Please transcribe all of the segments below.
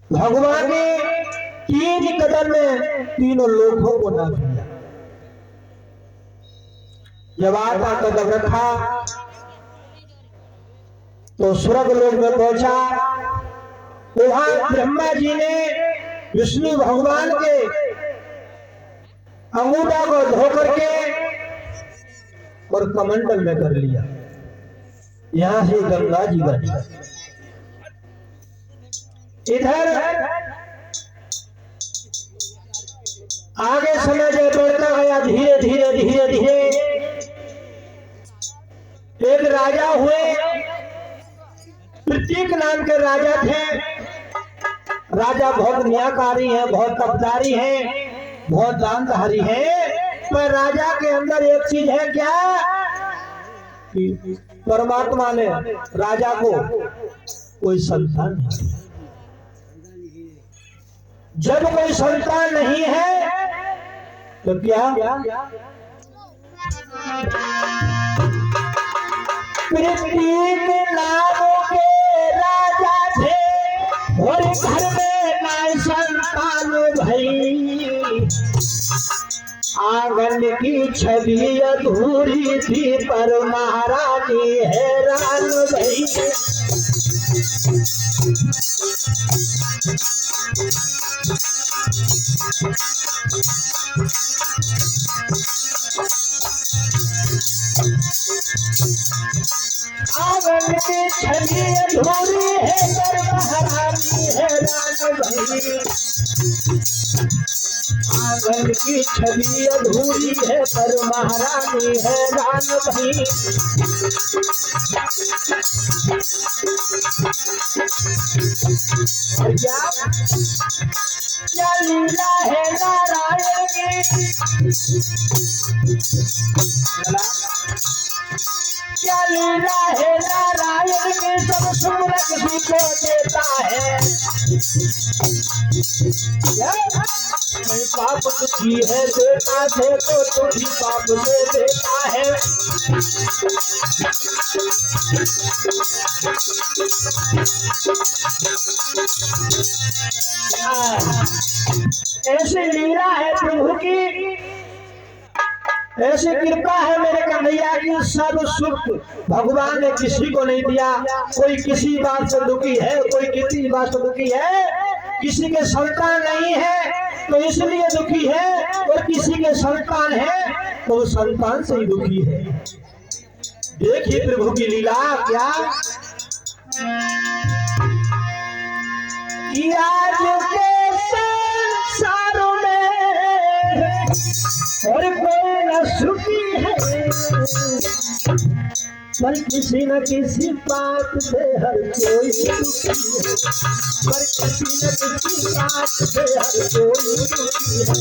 भगवान ने 3 कदम में तीनों लोगों को नाप लिया। जब आठवां कदम रखा तो स्वर्ग लोक में पहुंचा। वहां ब्रह्मा जी ने विष्णु भगवान के अंगूठा को धो करके और कमंडल में कर लिया। यहां से गंगा जी बनी। इधर आगे समय जो बढ़ता गया, धीरे धीरे धीरे धीरे एक राजा हुए। प्रतीक नाम के राजा थे। राजा बहुत न्यायकारी हैं, बहुत तपदारी हैं, बहुत दानधारी हैं। पर राजा के अंदर एक चीज है क्या कि परमात्मा ने राजा को कोई संतान नहीं। जब कोई संतान नहीं है तो क्या प्रतीक नाम के राजा थे और घर में नाय संतान भई। आंगन की छवि अधूरी थी पर महारानी हैरान भई। आंगन की छवि अधूरी है पर महारानी हैरान भई। आंगन की छवि अधूरी है पर महारानी हैरान भई। और क्या लीला है नारायण की। क्या लीला है नारायण की, सब सूरज भी को देता है। कोई पाप दुखी है देता थे तो तू भी पाप दे देता है। ऐसी लीला है प्रभु की, ऐसी कृपा है मेरे कन्हैया की। सब सुख भगवान ने किसी को नहीं दिया। कोई किसी बात से दुखी है, कोई किसी बात से दुखी है। किसी के संतान नहीं है तो इसलिए दुखी है, और किसी के संतान है तो संतान से ही दुखी है। देखिए प्रभु की लीला क्या। आज के संसारों में और कोई न सुखी है, पर किसी न किसी बात से हर कोई दुखी है। पर किसी न किसी बात से हर कोई दुखी है।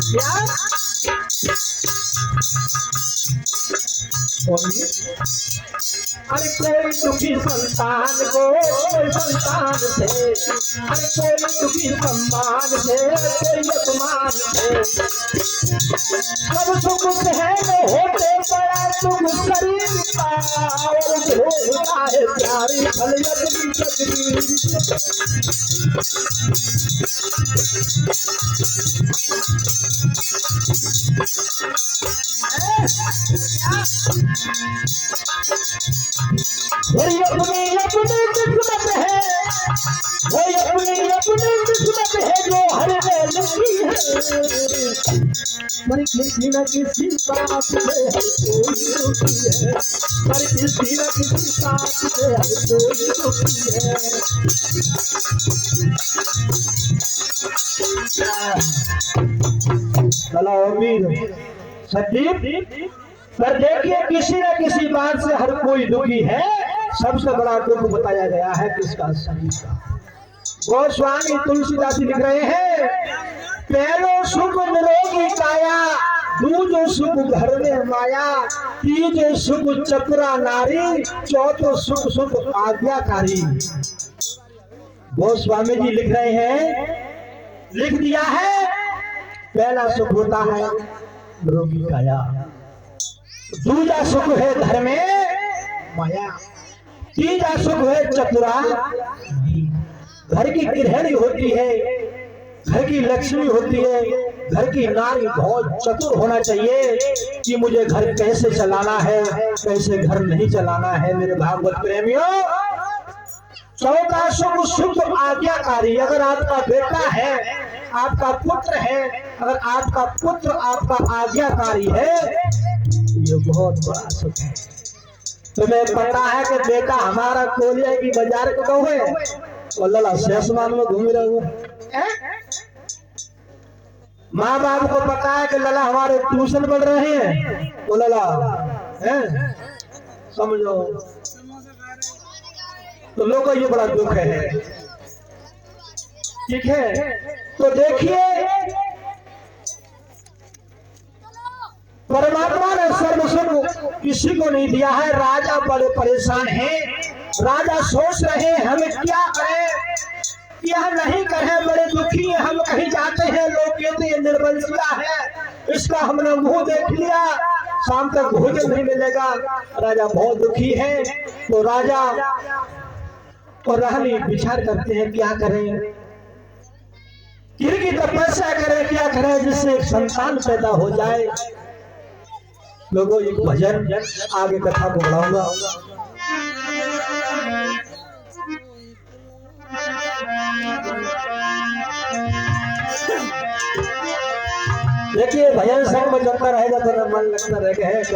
क्या अरे कोई दुखी संतान को कोई संतान से, अरे कोई दुखी सम्मान से, कोई अपमान से। सब सुख है होते बड़ा तुम शरीर का, और होता है प्यारी फल अपनी अपनी किस्मत है, वही अपनी अपनी किस्मत है जो हर वेल की है। पर किसी न किसी बात से हर कोई दुखी है। पर किसी न किसी बात से हर कोई दुखी है। चलो वीर सदीप, पर देखिए किसी न किसी बात से हर कोई दुखी है। सबसे बड़ा दुख बताया गया है किसका? शरीर का। गोस्वामी तुलसीदास लिख रहे हैं, पहलो सुख निरोगी काया, दूजो सुख घर में माया, तीजो सुख चतुरा नारी, चौथो सुख सुख आज्ञाकारी। गोस्वामी जी लिख रहे हैं, लिख दिया है, पहला सुख होता है निरोगी काया, दूसरा सुख है घर में, माया। तीजा सुख है चतुरा, घर की गृहिणी होती है, घर की लक्ष्मी होती है, घर की नारी बहुत चतुर होना चाहिए कि मुझे घर कैसे चलाना है, कैसे घर नहीं चलाना है। मेरे भागवत प्रेमियों, चौथा सुख शुद्ध आज्ञाकारी। अगर आपका बेटा है, आपका पुत्र है, अगर आपका पुत्र आपका आज्ञाकारी है, ये बहुत बड़ा सुख है। तुम्हें पता है कि बेटा हमारा कोलिया की बाजार को कहो है और लला शेषमान में घूम रहे हुए। माँ बाप को पता है कि लला हमारे ट्यूशन पढ़ रहे हैं, वो लला है, समझो। तो लोगों को ये बड़ा दुख है। ठीक है, तो देखिए परमात्मा ने सर्व सुख किसी को नहीं दिया है। राजा बड़े परेशान हैं, राजा सोच रहे हैं हम क्या करें, यह नहीं करें, बड़े दुखी हैं। हम कहीं जाते हैं, लोग कहते हैं निर्बलसिया है, इसका हमने मुंह देख लिया, शाम तक भोजन नहीं मिलेगा। राजा बहुत दुखी है। तो राजा और रानी विचार करते हैं क्या करें, की तपस्या करें, क्या करें जिससे एक संतान पैदा हो जाए। लोगों एक भजन आगे कथा को बढ़ाऊंगा। देखिए भजन संग में चलता रहेगा तो मन लगता रहेगा।